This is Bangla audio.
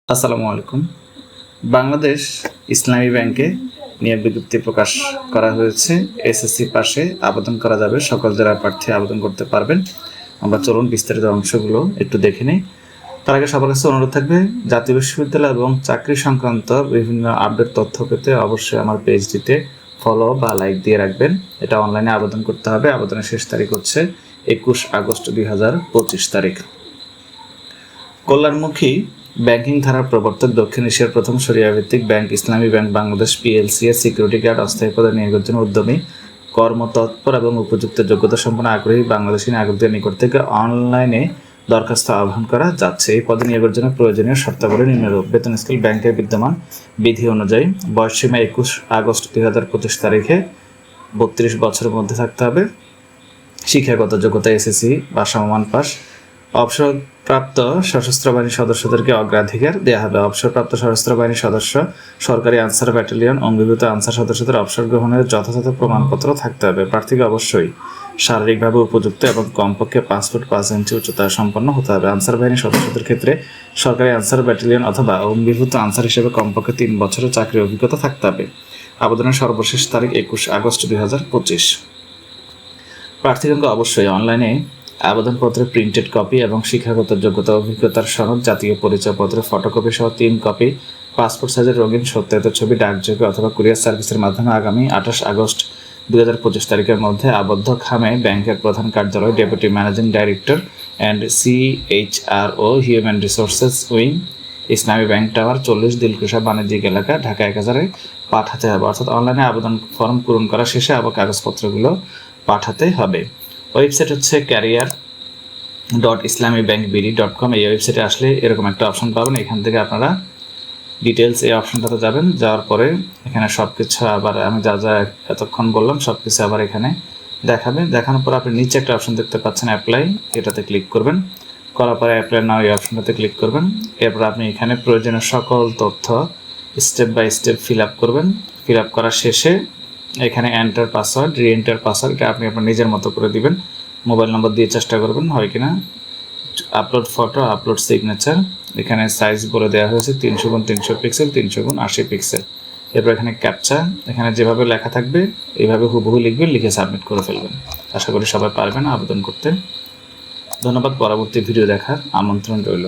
আসসালামু আলাইকুম। বাংলাদেশ ইসলামী ব্যাংকে নিয়োগ বিজ্ঞপ্তি প্রকাশ করা হয়েছে। এসএসসি পাশে আবেদন করা যাবে, সকল জেলার প্রার্থী আবেদন করতে পারবেন। আমরা চলুন বিস্তারিত অংশগুলো একটু দেখে নিই। তার আগে সবার কাছে অনুরোধ থাকবে, জাতীয় বিশ্ববিদ্যালয় এবং চাকরি সংক্রান্ত বিভিন্ন আপডেট তথ্য পেতে অবশ্যই আমার পেজটিতে ফলো বা লাইক দিয়ে রাখবেন। এটা অনলাইনে আবেদন করতে হবে। আবেদনের শেষ তারিখ হচ্ছে 21 আগস্ট 2025 তারিখ। কল্যাণমুখী ব্যাংকিং ধারার প্রবর্তক দক্ষিণ এশিয়ার প্রথম শরিয়া-ভিত্তিক ব্যাংক ইসলামী ব্যাংক বাংলাদেশ পিএলসি এর সিকিউরিটি গার্ড অস্থায়ী পদে নিয়োগের জন্য উদ্যমী, কর্মতৎপর এবং উপযুক্ত যোগ্যতা সম্পন্ন আগ্রহী বাংলাদেশী নাগরিকদের নিকট থেকে অনলাইনে দরখাস্ত আহ্বান করা যাচ্ছে। এই পদে নিয়োগের জন্য প্রয়োজনীয় শর্তাবলী নিম্নরূপ: বেতন স্কেল ব্যাংকের বিদ্যমান বিধি অনুযায়ী বয়সসীমা 21 আগস্ট 2025 তারিখে 32 বছরের মধ্যে থাকতে হবে। শিক্ষাগত যোগ্যতা এসএসসি বা সমমান পাস। অবসরপ্রাপ্ত সশস্ত্র বাহিনীর সদস্যদেরকে অগ্রাধিকার দেওয়া হবে। অবসরপ্রাপ্ত সশস্ত্র বাহিনীর সদস্য, সরকারি আনসার ব্যাটালিয়ন, অঙ্গীভূত আনসার সদস্যদের অবসর গ্রহণের যথাযথ প্রমাণপত্র থাকতে হবে। প্রার্থীকে অবশ্যই শারীরিকভাবে উপযুক্ত এবং কমপক্ষে 5 ফুট 5 ইঞ্চি উচ্চতা সম্পন্ন হতে হবে। আনসার বাহিনীর সদস্যদের ক্ষেত্রে সরকারি আনসার ব্যাটালিয়ন অথবা অঙ্গীভূত আনসার হিসেবে কমপক্ষে 3 বছরের চাকরির অভিজ্ঞতা থাকতে হবে। আবেদনের সর্বশেষ তারিখ 21 আগস্ট 2025। প্রার্থীগণকে অবশ্যই অনলাইনে আবেদনপত্রের প্রিন্টেড কপি এবং শিক্ষাগত যোগ্যতা অভিজ্ঞতার সনদ, জাতীয় পরিচয়পত্রের ফটোকপি সহ 3 কপি, পাসপোর্ট সাইজের রঙিন সত্যায়িত ছবি ডাকযোগে অথবা কুরিয়ার সার্ভিসের মাধ্যমে আগামী 28 আগস্ট 2025 তারিখের মধ্যে আবদ্ধ খামে ব্যাংকের প্রধান কার্যালয়, deputy managing director and CHRO, human resources wing, Islami bank tower, 40 Dilkusha বাণিজ্যিক এলাকা, ঢাকা 1000-এ পাঠাতে হবে। অর্থাৎ অনলাইনে আবেদন ফর্ম পূরণ করা শেষে আবার কাগজপত্রগুলো পাঠাতে হবে। ওয়েবসাইট হচ্ছে career.islamibankbd.com। এই ওয়েবসাইটে আসলে এরকম একটা অপশন পাবেন। এখান থেকে আপনারা ডিটেলস এই অপশনটাতে যাবেন। যাওয়ার পরে এখানে সব কিছু আবার আমি যা যা এতক্ষণ বললাম সব কিছু আবার এখানে দেখাবে। দেখানোর পর আপনি নিচে একটা অপশন দেখতে পাচ্ছেন অ্যাপ্লাই, এটাতে ক্লিক করবেন। করার পরে অ্যাপ্লাই নাও এই অপশনটাতে ক্লিক করবেন। এরপর আপনি এখানে প্রয়োজনীয় সকল তথ্য step by step fill up করবেন। ফিল আপ করার শেষে এখানে এন্টার পাসওয়ার্ড, রিএন্টার পাসওয়ার্ড, এটা আপনি আপনার নিজের মতো করে দিবেন। মোবাইল নম্বর দিয়ে চেষ্টা করবেন হয় কিনা। আপলোড ফটো, আপলোড সিগনেচার, এখানে সাইজ বলে দেওয়া হয়েছে 300x300 পিক্সেল, 300x80 পিক্সেল। এরপর এখানে ক্যাপচা, এখানে যেভাবে লেখা থাকবে এইভাবে হুবহু লিখবেন, লিখে সাবমিট করে ফেলবেন। আশা করি সবাই পারবেন আবেদন করতে। ধন্যবাদ। পরবর্তী ভিডিও দেখার আমন্ত্রণ রইল।